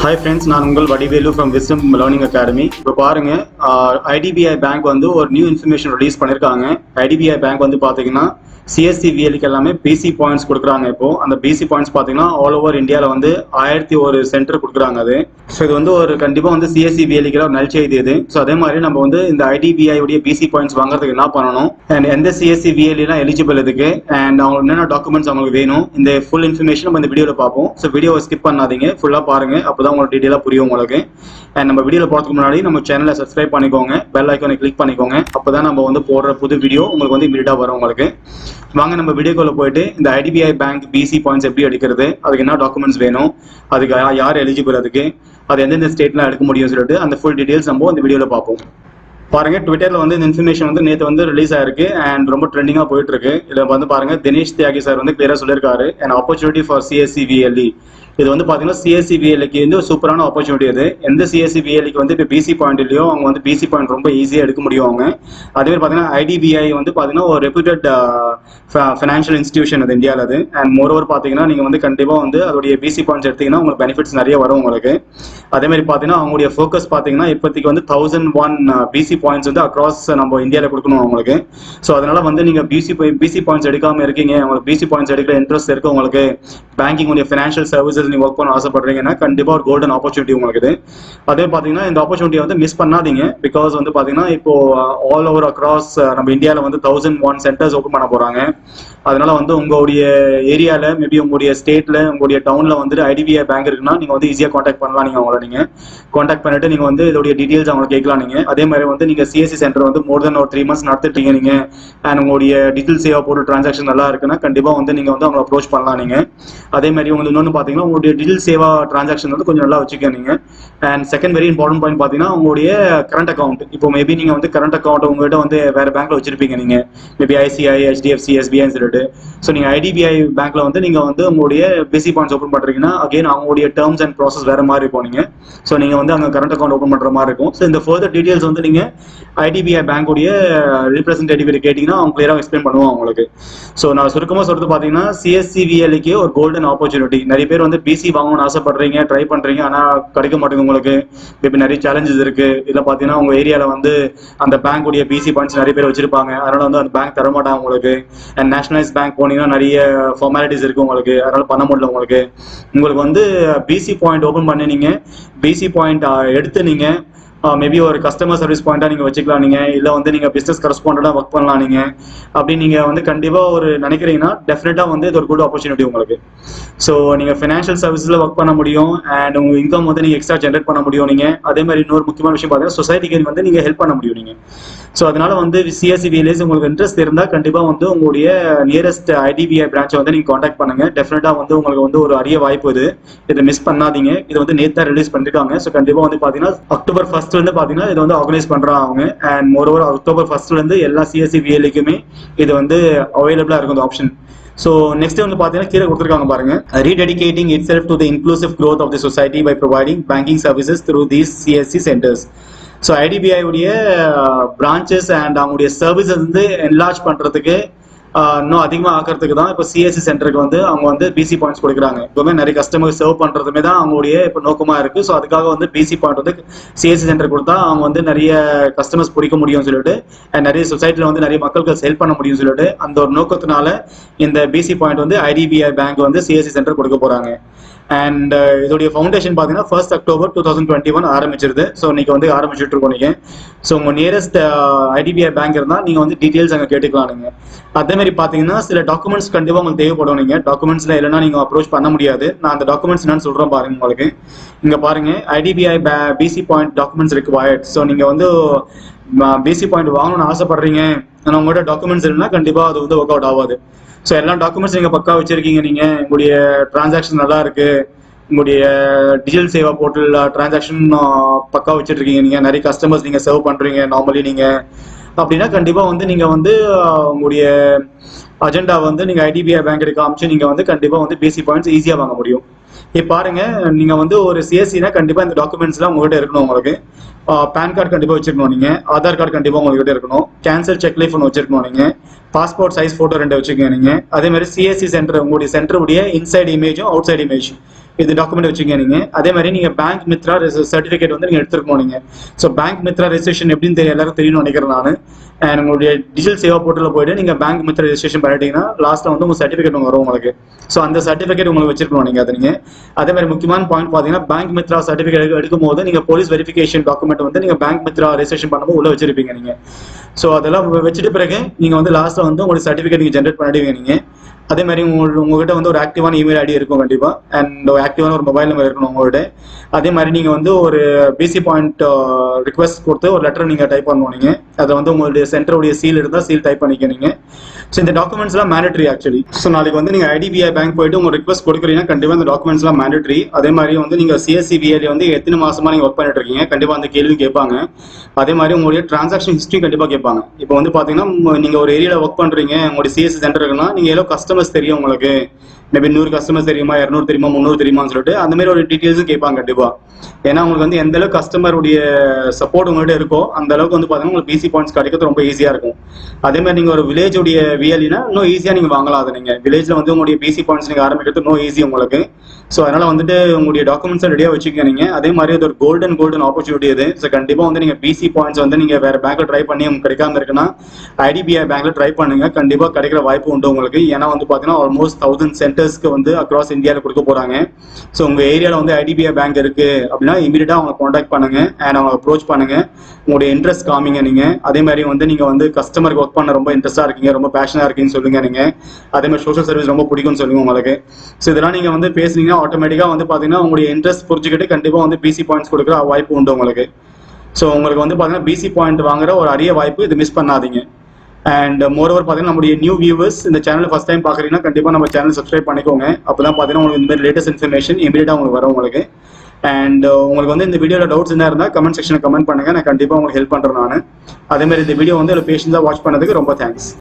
Hi friends, நான் உங்கள் Vadivelu from wisdom learning academy. இப்போ பாருங்க, ஐடிபிஐ பேங்க் வந்து ஒரு நியூ இன்ஃபர்மேஷன் ரிலீஸ் பண்ணியிருக்காங்க. ஐடிபிஐ பேங்க் வந்து பார்த்தீங்கன்னா சிஎஸ்சிவிஎலுக்கு எல்லாமே பிசி பாயிண்ட்ஸ் கொடுக்குறாங்க. இப்போ அந்த பிசி பாயிண்ட்ஸ் பார்த்தீங்கன்னா ஆல் ஓவர் இந்தியாவில் வந்து 1001 சென்டர் கொடுக்குறாங்க. அது ஸோ இது வந்து ஒரு கண்டிப்பாக வந்து சிஎஸ்சிவிஎலுக்கு ஒரு நல் செய்தி இது. ஸோ அதே மாதிரி நம்ம வந்து இந்த ஐடிபிஐ உடைய பிசி பாயிண்ட்ஸ் வாங்குறதுக்கு என்ன பண்ணணும், அண்ட் எந்த சிஎஸ்சிவிஎல்லாம் எலிஜிபிள் இதுக்கு, அண்ட் அவங்களுக்கு என்னென்ன டாக்குமெண்ட்ஸ் அவங்களுக்கு வேணும், இந்த ஃபுல் இன்ஃபர்மேஷன் நம்ம இந்த வீடியோவில் பார்ப்போம். ஸோ வீடியோவை ஸ்கிப் பண்ணாதீங்க, ஃபுல்லாக பாருங்க, அப்போதான் உங்களுக்கு டீட்டெயிலாக புரியும் உங்களுக்கு. அண்ட் நம்ம வீடியோவில் போகிறதுக்கு முன்னாடி நம்ம சேனலை சப்ஸ்கிரைப் பண்ணிக்கோங்க, பெல் ஐக்கானை கிளிக் பண்ணிக்கோங்க. அப்போதான் நம்ம வந்து போடுற புது வீடியோ உங்களுக்கு வந்து இமீடியட்டாக வரும் உங்களுக்கு. வாங்க நம்ம வீடியோக்குள்ள போயிட்டு இந்த ஐடிபிஐ பேங்க் பிசி பாயிண்ட்ஸ் எப்படி எடுக்கிறது, அதுக்கு என்ன டாக்குமெண்ட்ஸ் வேணும், அதுக்கு யார் எலிஜிபிள், அதுக்கு அது எந்தெந்த ஸ்டேட்லாம் எடுக்க முடியும் சொல்லிட்டு அந்த ஃபுல் டீடைல்ஸ் நம்ம இந்த வீடியோவில் பார்ப்போம். பாருங்க, ட்விட்டர்ல வந்து இந்த இன்ஃபர்மேஷன் வந்து நேற்று வந்து ரிலீஸ் ஆயிருக்கு அண்ட் ரொம்ப ட்ரெண்டிங்காக போயிட்டு இருக்கு. இதில் வந்து பாருங்க, தினேஷ் தியாகி சார் வந்து கிளியராக சொல்லியிருக்காரு, அண்ட் ஆப்பர்ச்சுனிட்டி ஃபார் சிஎஸ்சிவிஎல்இ. இது வந்து பார்த்தீங்கன்னா சிஎஸ்சிவிஎலுக்கு வந்து ஒரு சூப்பரான ஆப்பர்ச்சுனிட்டி. அது எந்த சிஎஸ்சிவிஎலுக்கு வந்து இப்போ பிசி பாயிண்ட் இல்லையோ அவங்க வந்து பிசி பாயிண்ட் ரொம்ப ஈஸியாக எடுக்க முடியும் அவங்க. அதே பார்த்தீங்கன்னா ஐடிபிஐ வந்து பார்த்தீங்கன்னா ஒரு ரெப்யூட்டட் ஃபினான்ஷியல் இன்ஸ்டிடியூஷன் அது இந்தியாவில். அது அண்ட் மோரோவர் பார்த்தீங்கன்னா நீங்கள் வந்து கண்டிப்பாக வந்து அதோடைய பிசி பாயிண்ட்ஸ் எடுத்தீங்கன்னா உங்களுக்கு பெனிஃபிட்ஸ் நிறைய வரும் உங்களுக்கு. அதே மாதிரி பார்த்தீங்கன்னா அவங்களுடைய ஃபோக்கஸ் பார்த்தீங்கன்னா இப்போதைக்கு வந்து 1001 பிசி பாயிண்ட்ஸ் வந்து அக்ராஸ் நம்ம இந்தியாவில் கொடுக்கணும் அவங்களுக்கு. ஸோ அதனால வந்து நீங்கள் பிசி பாயிண்ட்ஸ் எடுக்காமல் இருக்கீங்க, உங்களுக்கு பிசி பாயிண்ட்ஸ் எடுக்கிற இன்ட்ரெஸ்ட் இருக்கு உங்களுக்கு, பேங்கிங் உடைய ஃபினான்ஷியல் சர்வீசஸ் நீங்க ஒர்க் பண்ண ஆசைப்படுறீங்கன்னா கண்டிப்பா ஒரு கோல்டன் ஆப்பர்ச்சுனிட்டி உங்களுக்கு இது. அதே பாத்தீங்கன்னா இந்த ஆப்பர்ச்சுனிட்டியை வந்து மிஸ் பண்ணாதீங்க. பிகாஸ் வந்து பாத்தீங்கன்னா இப்போ ஆல் ஓவர் அக்ராஸ் நம்ம இந்தியாவில் வந்து 1001 சென்டர்ஸ் ஓப்பன் பண்ண போறாங்க. அதனால வந்து உங்களுடைய ஏரியால மேபி உங்களுடைய ஸ்டேட்ல உங்களுடைய டவுன்ல வந்து ஐடிபிஐ பேங்க் இருக்குன்னா நீங்க வந்து ஈஸியா கான்டாக்ட் பண்ணலாம். நீங்க அவங்கள நீங்க கான்டாக்ட் பண்ணிட்டு நீங்க வந்து இதோடைய டீடைல்ஸ் அவங்க கேட்கலாம். நீங்க அதே மாதிரி வந்து நீங்க சிஎஸ்சி சென்டர் வந்து மோர் தென் ஒரு 3 months நடத்திட்டீங்க நீங்க, அண்ட் உங்களுடைய டீடைல் சேவா போட்டு டிரான்சாக்ஷன் நல்லா இருக்குன்னா கண்டிப்பா வந்து நீங்க வந்து அவங்க அப்ரோச் பண்ணலாம். நீங்க அதே மாதிரி உங்களுக்கு இன்னொன்று பாத்தீங்கன்னா உங்களுடைய டீடைல் சேவா டிரான்சாக்ஷன் வந்து கொஞ்சம் நல்லா வச்சுக்க நீங்க. And second very important point பாத்தீங்கன்னா உங்களுடைய கரண்ட் அக்கௌண்ட். இப்போ மேபி நீங்க வந்து கரண்ட் அக்கௌண்ட் உங்ககிட்ட வந்து வேற பேங்க்ல வச்சிருப்பீங்க நீங்க, மேபி ஐசிஐ, HDFC, SBI சொல்லிட்டு. ஸோ நீங்க ஐடிபிஐ பேங்க்ல வந்து நீங்க வந்து உங்களுடைய பிசி பாயிண்ட்ஸ் ஓப்பன் பண்றீங்கன்னா அகைன் அவங்களுடைய டேர்ம்ஸ் அண்ட் ப்ராசஸ் வேற மாதிரி இருக்கும் நீங்க. ஸோ நீங்க வந்து அங்க கரண்ட் அக்கௌண்ட் ஓப்பன் பண்ற மாதிரி இருக்கும். ஸோ இந்த ஃபர்தர் டீடைல்ஸ் வந்து நீங்க ஐடிபிஐ பேங்க்குடைய ரிப்ரஸன்டேட்டிவ் கேட்டீங்கன்னா அவங்க கிளியரா எக்ஸ்பிளைன் பண்ணுவோம் உங்களுக்கு. ஸோ நான் சுருக்கமாக சொல்றது பாத்தீங்கன்னா சிஎஸ்சிவிஎலுக்கு ஒரு கோல்டன் ஆப்பர்ச்சுனிட்டி. நிறைய பேர் வந்து பிசி வாங்கணும்னு ஆசைப்படுறீங்க, ட்ரை பண்றீங்க, ஆனா கிடைக்க மாட்டேங்குது உங்களுக்கு. இப்போ நிறைய சேலஞ்சஸ் இருக்கு. இதில் பாத்தீங்கன்னா உங்க ஏரியால வந்து அந்த பேங்க் உடைய பிசி பாயிண்ட்ஸ் நிறைய பேர் வச்சிருப்பாங்க, அதனால வந்து அந்த பேங்க் தர மாட்டாங்க உங்களுக்கு. அண்ட் நேஷனலைஸ் பேங்க் போனீங்கன்னா நிறைய ஃபார்மாலிட்டிஸ் இருக்கு உங்களுக்கு, அதனால பண்ண முடியல உங்களுக்கு. உங்களுக்கு வந்து பிசி பாயிண்ட் ஓபன் பண்ணி நீங்க பிசி பாயிண்ட் எடுத்து நீங்க மேபி ஒரு கஸ்டமர் சர்வீஸ் பாயிண்டா நீங்க வச்சுக்கலாம். நீங்க இல்ல வந்து நீங்க பிசினஸ் கரஸ்பாண்டா ஒர்க் பண்ணலாம். நீங்க அப்படி நீங்க வந்து கண்டிப்பா ஒரு நினைக்கிறீங்கன்னா டெஃபினட்டா வந்து இது ஒரு குட் ஆப்பர்ச்சுனிட்டி உங்களுக்கு. ஸோ நீங்க ஃபினான்ஷியல் சர்வீஸ்ல ஒர்க் பண்ண முடியும், அண்ட் உங்க இன்கம் வந்து நீங்க எக்ஸ்ட்ரா ஜென்ரேட் பண்ண முடியும். நீங்க அதே மாதிரி இன்னொரு முக்கியமான விஷயம் பார்த்தீங்கன்னா சொசைட்டிக்கு வந்து நீங்க ஹெல்ப் பண்ண முடியும் நீங்க. ஸோ அதனால வந்து சிஎஸ்சிவிஎல்ஸ் உங்களுக்கு இன்ட்ரெஸ்ட் இருந்தால் கண்டிப்பா வந்து உங்களுடைய நியரஸ்ட் ஐடிபிஐ பிரான்ச்சை வந்து நீங்க கான்டாக்ட் பண்ணுங்க. டெஃபினட்டா வந்து உங்களுக்கு வந்து ஒரு அரிய வாய்ப்பு இது, இதை மிஸ் பண்ணாதீங்க. இது வந்து நேத்தா ரிலீஸ் பண்ணிருக்காங்க. ஸோ கண்டிப்பா வந்து பாத்தீங்கன்னா October 1st வந்து பாத்தீங்கன்னா இது வந்து ஆர்கனைஸ் பண்றாங்க. அண்ட் மோரோவர் October 1st இருந்து எல்லா சிஎஸ்சிவிஎலுக்குமே இது வந்து அவைலபிளா இருக்கும் இந்த ஆப்ஷன். ஸோ நெக்ஸ்ட் வந்து பாத்தீங்கன்னா கீழே கொடுத்துருக்காங்க பாருங்க, rededicating itself to the inclusive growth of the society by providing banking services through these CSC centers. So IDBI உடைய பிரான்ச்சஸ் அண்ட் அவங்களுடைய சர்வீசஸ் வந்து என்லார்ஜ் பண்றதுக்கு இன்னும் அதிகமாக ஆக்கிறதுக்கு தான் இப்போ சிஎஸ்சி சென்டருக்கு வந்து அவங்க வந்து பிசி பாயிண்ட்ஸ் கொடுக்குறாங்க. இப்போவுமே நிறைய கஸ்டமர் சர்வ் பண்றதுமே தான் அவங்களுடைய இப்போ நோக்கமா இருக்கு. ஸோ அதுக்காக வந்து பிசி பாயிண்ட் வந்து சிஎஸ்சி சென்டர் கொடுத்தா அவங்க வந்து நிறைய கஸ்டமர்ஸ் பிடிக்க முடியும்னு சொல்லிட்டு, நிறைய சொசைட்டில வந்து நிறைய மக்களுக்கு ஹெல்ப் பண்ண முடியும்னு சொல்லிட்டு அந்த ஒரு நோக்கத்தினால இந்த பிசி பாயிண்ட் வந்து ஐடிபிஐ பேங்க் வந்து சிஎஸ்சி சென்டர் கொடுக்க போறாங்க. அண்ட் இதோடைய ஃபவுண்டேஷன் பார்த்தீங்கன்னா 1st October 2021 ஆரம்பிச்சிருது. ஸோ இன்னைக்கு வந்து ஆரம்பிச்சுட்டு இருக்கோம் நீங்க. ஸோ உங்க நியரஸ்ட் ஐடிபிஐ பேங்க் இருந்தால் நீங்க வந்து டீடைல்ஸ் அங்கே கேட்டுக்கலாம் நீங்க. அதே மாதிரி பார்த்தீங்கன்னா சில டாக்குமெண்ட்ஸ் கண்டிப்பாக உங்களுக்கு தேவைப்படும். நீங்க டாக்குமெண்ட்ஸ்ல இல்லைன்னா நீங்க அப்ரோச் பண்ண முடியாது. நான் அந்த டாக்குமெண்ட்ஸ் என்னன்னு சொல்றேன் பாருங்க உங்களுக்கு. இங்க பாருங்க, IDBI PC point documents required. So நீங்க வந்து பிசி பாயிண்ட் வாங்கணும்னு ஆசைப்படுறீங்க, ஆனால் உங்களோட டாக்குமெண்ட்ஸ் இல்லைன்னா கண்டிப்பாக அது வந்து ஒர்க் அவுட் ஆகாது. ஸோ எல்லா டாக்குமெண்ட்ஸ் நீங்க பக்கா வச்சிருக்கீங்க, நீங்க உங்களுடைய டிரான்சாக்ஷன் நல்லா இருக்கு, உங்களுடைய டிஜிட்டல் சேவா போர்ட்டல் டிரான்சாக்ஷன் பக்கா வச்சுட்டு இருக்கீங்க, நீங்க நிறைய கஸ்டமர்ஸ் நீங்க சர்வ் பண்றீங்க நார்மலி நீங்க அப்படின்னா கண்டிப்பா வந்து நீங்க வந்து உங்களுடைய அஜெண்டா வந்து நீங்க ஐடிபிஐ பேங்க் காமிச்சு நீங்க வந்து கண்டிப்பா வந்து பிசி பாயிண்ட்ஸ் ஈஸியா வாங்க முடியும். இப்போ பாருங்க, நீங்க வந்து ஒரு சிஎஸ்சினா கண்டிப்பா இந்த டாக்குமெண்ட்ஸ்லாம் உங்ககிட்ட இருக்கணும். உங்களுக்கு பேன் கார்டு கண்டிப்பா வச்சிருக்கணும், நீங்க ஆதார் கார்டு கண்டிப்பா உங்ககிட்ட இருக்கணும், கேன்சல் செக் லைஃப் ஒன்று வச்சிருக்கணும், நீங்க பாஸ்போர்ட் சைஸ் போட்டோ 2 வச்சுக்கோங்க நீங்க. அதே மாதிரி சிஎஸ்சி சென்டர் உங்களுடைய சென்டர் உடைய இன்சைட் இமேஜும் அவுட் சைட் இமேஜ் இது டாக்குமெண்ட் வச்சுங்க நீங்க. அதே மாதிரி நீங்க பேங்க் மித்ரா சர்டிஃபிகேட் வந்து நீங்க எடுத்துருக்கணும் நீங்க. ஸோ பேங்க் மித்ரா ரெஜிஸ்ட்ரேஷன் எப்படின்னு எல்லாரும் தெரியும்னு நினைக்கிறேன் நான். அண்ட் உங்களுடைய டிஜிட்டல் சேவா போர்ட்டலில் போயிட்டு நீங்க பேங்க் மித்ரா ரெஜிஸ்ட்ரேஷன் பண்ணிட்டீங்கன்னா லாஸ்ட்ல வந்து உங்க சர்டிஃபிகேட் வரும் உங்களுக்கு. ஸோ அந்த சர்டிஃபிகேட் உங்களுக்கு வச்சிருக்கணும் நீங்க அதை நீங்க. அதே மாதிரி முக்கியமான பாயிண்ட் பாத்தீங்கன்னா பேங்க் மித்ரா சர்டிஃபிகேட் எடுக்கும் போது நீங்க போலீஸ் வெரிஃபிகேஷன் டாக்குமெண்ட் வந்து நீங்க பேங்க் மித்ரா ரெஜிஸ்ட்ரேஷன் பண்ணும்போது உள்ள வச்சிருப்பீங்க நீங்க. ஸோ அதெல்லாம் வச்சுட்டு பிறகு நீங்க வந்து லாஸ்ட்ல வந்து உங்களுக்கு சர்டிஃபிகேட் நீங்க ஜென்ரேட் பண்ணிடுவீங்க நீங்க. அதே மாதிரி உங்ககிட்ட வந்து ஒரு ஆக்டிவான இமெயில் ஐடி இருக்கும் கண்டிப்பா, அண்ட் ஆக்டிவான ஒரு மொபைல் நம்பர் இருக்கணும் உங்கள்கிட்ட. அதே மாதிரி நீங்க வந்து ஒரு பிசி பாயிண்ட் ரிக்வெஸ்ட் கொடுத்து ஒரு லெட்டர் நீங்க டைப் பண்ணணும் நீங்க. அதை வந்து உங்களுடைய சென்டருடைய சீல் இருந்தால் சீல் டைப் பண்ணிக்க நீங்க. ஸோ இந்த டாக்குமெண்ட்ஸ்லாம் மேண்டட்ரி ஆக்சுவலி. ஸோ நாளைக்கு வந்து நீங்க ஐடிபிஐ பேங்க் போயிட்டு உங்க ரிக்வெஸ்ட் கொடுக்குறீங்கன்னா கண்டிப்பா இந்த டாக்குமெண்ட்ஸ்லாம் மேண்டட்ரி. அதே மாதிரி வந்து நீங்க சிஎஸ்சிபிஎல் வந்து எத்தனை மாசமா நீங்க ஒர்க் பண்ணிட்டு இருக்கீங்க கண்டிப்பா அந்த கேள்வி கேட்பாங்க. அதே மாதிரி உங்களுடைய டிரான்சாக்ஷன் ஹிஸ்ட்ரி கண்டிப்பா கேட்பாங்க. இப்போ வந்து பாத்தீங்கன்னா நீங்க ஒரு ஏரியாவில் ஒர்க் பண்றீங்க, உங்களுடைய சிஎஸ்சி சென்டர் இருக்குன்னா நீங்க எவ்வளோ கஸ்டமர்ஸ் தெரியும் உங்களுக்கு, மேபி 100 கஸ்டமர்ஸ் தெரியுமா, 200 தெரியுமா, 300 தெரியுமான்னு சொல்லிட்டு அந்த மாதிரி ஒரு டீட்டெயில்ஸும் கேட்பாங்க கண்டிப்பா. ஏன்னா உங்களுக்கு வந்து எந்த அளவுக்கு கஸ்டமருடைய சப்போர்ட் உங்கள்கிட்ட இருக்கோ அந்த அளவுக்கு வந்து பாத்தீங்கன்னா உங்களுக்கு பிசி பாயிண்ட்ஸ் கிடைக்கிறது ரொம்ப ஈஸியா இருக்கும். அதே மாதிரி நீங்க ஒரு வில்லேஜ் உடைய விஎல்னா இன்னும் ஈஸியா நீங்க வாங்கலாம். அதை நீங்க வில்லேஜ்ல வந்து உங்களுடைய பிசி பாயிண்ட்ஸ் நீங்க ஆரம்பிக்கிறது இன்னும் ஈஸி உங்களுக்கு. ஸோ அதனால வந்துட்டு உங்களுடைய டாக்குமெண்ட்ஸ் ரெடியா வச்சுக்க நீங்க. அதே மாதிரி அது ஒரு கோல்டன் ஆப்பர்ச்சுனிட்டி இது. ஸோ கண்டிப்பா வந்து நீங்க பிசி பாயிண்ட்ஸ் வந்து நீங்க வேற பேங்க்ல ட்ரை பண்ணி உங்களுக்கு கிடைக்காம இருக்குன்னா ஐடிபிஐ பேங்க்ல ட்ரை பண்ணுங்க, கண்டிப்பா கிடைக்கிற வாய்ப்பு உண்டு உங்களுக்கு. ஏன்னா வந்து பாத்தீங்கன்னா ஆல்மோஸ்ட் 1000 சென்டர்ஸ்க்கு வந்து அக்ராஸ் இந்தியாவில் கொடுக்க போறாங்க. ஸோ உங்க ஏரியாவில் வந்து ஐடிபிஐ பேங்க் இருக்கு அப்படின்னா இமீடியட்டா அவங்க கான்டாக்ட் பண்ணுங்க அண்ட் அவங்க அப்ரோச் பண்ணுங்க, உங்களுடைய இன்ட்ரெஸ்ட் காமிங்க நீங்க. அதே மாதிரி வந்து நீங்க வந்து கஸ்டமருக்கு ஒர்க் பண்ண ரொம்ப இன்ட்ரெஸ்டா இருக்கீங்க, ரொம்ப பேஷனா இருக்கீங்கன்னு சொல்லுங்க நீங்க. அதே மாதிரி சோஷியல் சர்வீஸ் ரொம்ப பிடிக்கும்னு சொல்லுங்க உங்களுக்கு. ஸோ இதெல்லாம் நீங்க வந்து பேசுனீங்கன்னா ஆட்டோமேட்டிக்கா வந்து பாத்தீங்கன்னா உங்களுடைய இன்ட்ரெஸ்ட் புரிஞ்சுக்கிட்டு கண்டிப்பா வந்து பிசி பாயிண்ட்ஸ் கொடுக்குற வாய்ப்பு உண்டு உங்களுக்கு. ஸோ உங்களுக்கு வந்து பாத்தீங்கன்னா பிசி பாயிண்ட் வாங்குற ஒரு அரிய வாய்ப்பு, இது மிஸ் பண்ணாதீங்க. அண்ட் மோரோவர் பாத்தீங்கன்னா நம்மளுடைய நியூ வியூவர்ஸ் இந்த சேனல் ஃபர்ஸ்ட் டைம் பாக்குறீங்கன்னா கண்டிப்பா நம்ம சேனல் சப்ஸ்கிரைப் பண்ணிக்கோங்க. அப்பதான் பாத்தீங்கன்னா உங்களுக்கு இந்த மாதிரி லேட்டஸ்ட் இன்ஃபர்மேஷன் இமீடியட்டா உங்களுக்கு வரும் உங்களுக்கு. அண்ட் உங்களுக்கு வந்து இந்த வீடியோல டவுட்ஸ் என்ன இருந்தால் கமெண்ட் செக்ஷனில் கமெண்ட் பண்ணுங்க, நான் கண்டிப்பா உங்களுக்கு ஹெல்ப் பண்றேன் நான். அதே மாதிரி இந்த வீடியோ வந்து பேஷன்ஸா வாட்ச் பண்ணதுக்கு ரொம்ப தேங்க்ஸ்.